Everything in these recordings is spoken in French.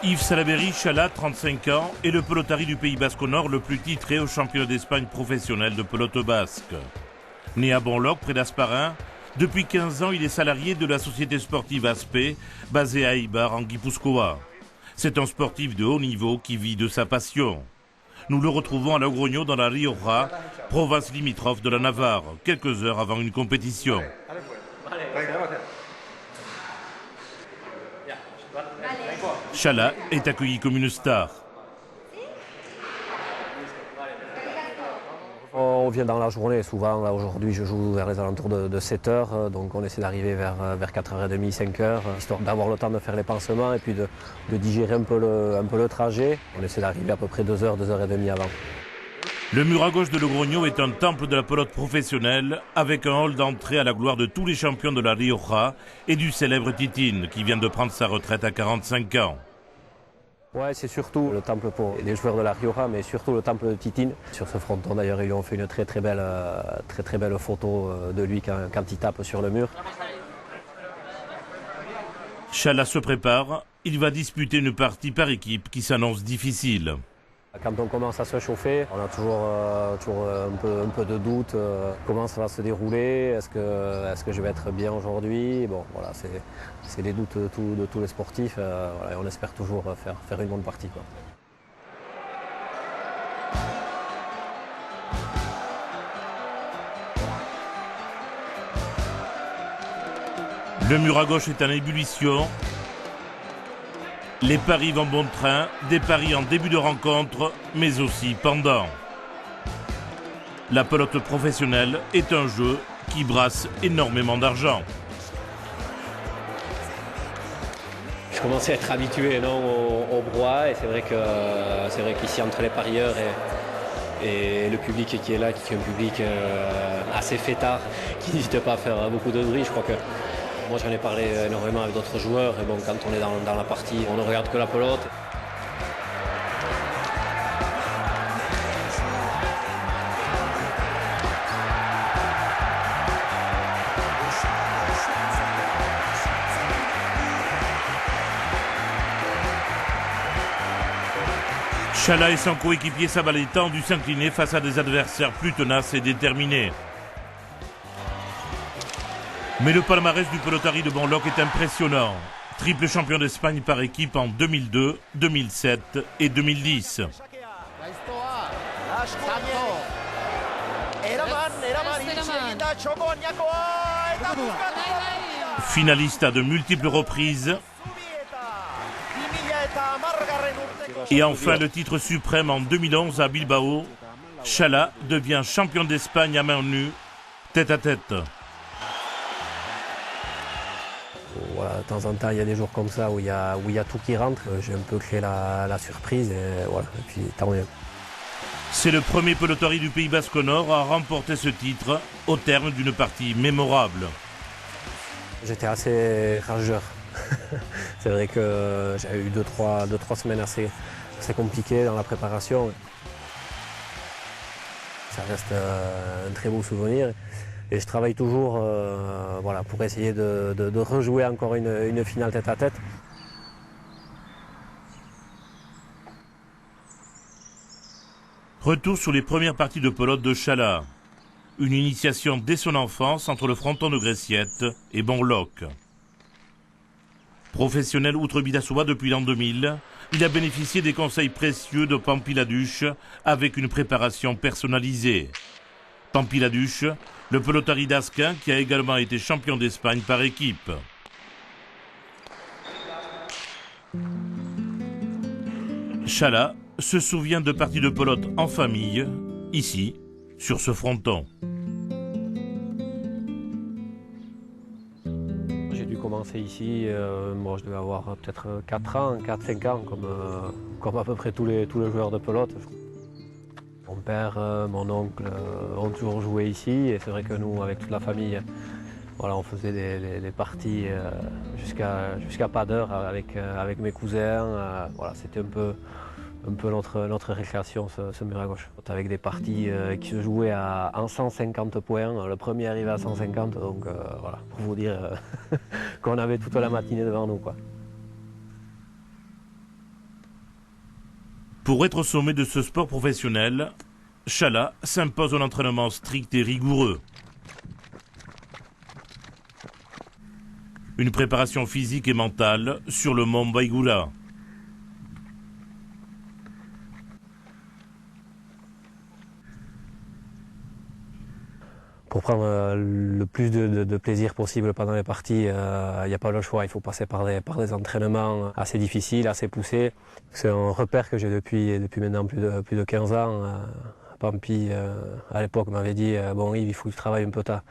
Yves Salaberry Chala, 35 ans, est le pelotari du Pays Basque au Nord le plus titré au championnat d'Espagne professionnel de pelote basque. Né à Bonloc, près d'Asparin, depuis 15 ans, il est salarié de la société sportive Aspé, basée à Eibar, en Guipuscoa. C'est un sportif de haut niveau qui vit de sa passion. Nous le retrouvons à Logroño dans la Rioja, province limitrophe de la Navarre, quelques heures avant une compétition. Chala est accueilli comme une star. On vient dans la journée, souvent, là aujourd'hui je joue vers les alentours de 7h, donc on essaie d'arriver vers 4h30, 5h, histoire d'avoir le temps de faire les pansements et puis de digérer un peu le trajet. On essaie d'arriver à peu près 2h, 2h30 avant. Le mur à gauche de Logroño est un temple de la pelote professionnelle avec un hall d'entrée à la gloire de tous les champions de la Rioja et du célèbre Titin qui vient de prendre sa retraite à 45 ans. Ouais, c'est surtout le temple pour les joueurs de la Rioja, mais surtout le temple de Titin. Sur ce fronton d'ailleurs, ils lui ont fait une très belle photo de lui quand il tape sur le mur. Chala se prépare, il va disputer une partie par équipe qui s'annonce difficile. Quand on commence à se chauffer, on a toujours un peu de doute. Comment ça va se dérouler? Est-ce que je vais être bien aujourd'hui? Bon, voilà, c'est les doutes de tous les sportifs. Voilà, et on espère toujours faire une bonne partie, quoi. Le mur à gauche est en ébullition. Les paris vont bon train, des paris en début de rencontre, mais aussi pendant. La pelote professionnelle est un jeu qui brasse énormément d'argent. Je commence à être habitué au broie et c'est vrai qu'ici entre les parieurs et le public qui est là, qui est un public assez fêtard, qui n'hésite pas à faire beaucoup de bruit, je crois que moi j'en ai parlé énormément avec d'autres joueurs et bon, quand on est dans la partie, on ne regarde que la pelote. Chala et son coéquipier Sabaleta ont dû s'incliner face à des adversaires plus tenaces et déterminés. Mais le palmarès du pelotari de Bonloc est impressionnant. Triple champion d'Espagne par équipe en 2002, 2007 et 2010. Finaliste à de multiples reprises. Et enfin le titre suprême en 2011 à Bilbao. Chala devient champion d'Espagne à main nue, tête à tête. Voilà, de temps en temps, il y a des jours comme ça où il y a tout qui rentre. J'ai un peu créé la surprise et voilà, et puis tant mieux. C'est le premier pelotari du Pays Basque Nord à remporter ce titre au terme d'une partie mémorable. J'étais assez rageur. C'est vrai que j'ai eu deux, trois semaines assez compliquées dans la préparation. Ça reste un très beau souvenir. Et je travaille toujours voilà, pour essayer de rejouer encore une finale tête à tête. Retour sur les premières parties de pelote de Chala. Une initiation dès son enfance entre le fronton de Gressiette et Bonloc. Professionnel outre Bidasoa depuis l'an 2000, il a bénéficié des conseils précieux de Pampi-Laduche avec une préparation personnalisée. Pampi-Laduche, le pelotari d'Asquin qui a également été champion d'Espagne par équipe. Chala se souvient de parties de pelote en famille, ici, sur ce fronton. J'ai dû commencer ici, moi je devais avoir peut-être 4-5 ans, comme à peu près tous les joueurs de pelote. Mon père, mon oncle ont toujours joué ici et c'est vrai que nous, avec toute la famille, voilà, on faisait des parties jusqu'à pas d'heure avec mes cousins. Voilà, c'était un peu notre récréation, ce mur à gauche. Avec des parties qui se jouaient en 150 points. Le premier arrivait à 150, donc voilà, pour vous dire qu'on avait toute la matinée devant nous, quoi. Pour être au sommet de ce sport professionnel, Chala s'impose un entraînement strict et rigoureux. Une préparation physique et mentale sur le mont Baïgoula. Pour prendre le plus de plaisir possible pendant les parties, il n'y a pas le choix. Il faut passer par des entraînements assez difficiles, assez poussés. C'est un repère que j'ai depuis maintenant plus de 15 ans. Pampi, à l'époque, m'avait dit bon Yves, il faut que tu travailles un peu ta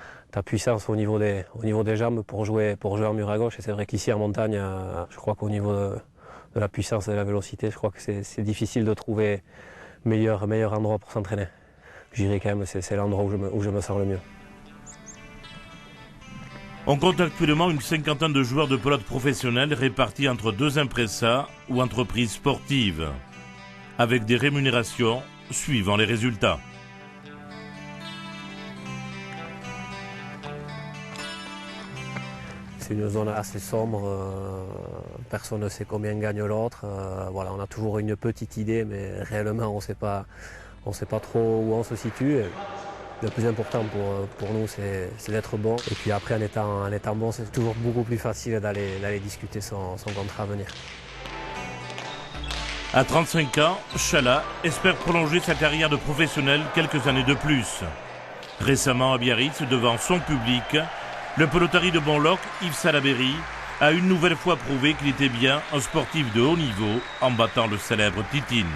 puissance au niveau des jambes pour jouer en mur à gauche. Et c'est vrai qu'ici en montagne, je crois qu'au niveau de la puissance et de la vélocité, je crois que c'est difficile de trouver meilleur endroit pour s'entraîner. Je dirais quand même que c'est l'endroit où je me sens le mieux. On compte actuellement une cinquantaine de joueurs de pelote professionnels répartis entre 2 impresas ou entreprises sportives, avec des rémunérations suivant les résultats. C'est une zone assez sombre, personne ne sait combien gagne l'autre. Voilà, on a toujours une petite idée, mais réellement on ne sait pas trop où on se situe. Le plus important pour nous, c'est d'être bon. Et puis après, en étant bon, c'est toujours beaucoup plus facile d'aller discuter son contrat à venir. À 35 ans, Chala espère prolonger sa carrière de professionnel quelques années de plus. Récemment à Biarritz, devant son public, le pelotari de Bonloc, Yves Salaberry, a une nouvelle fois prouvé qu'il était bien un sportif de haut niveau en battant le célèbre Titine.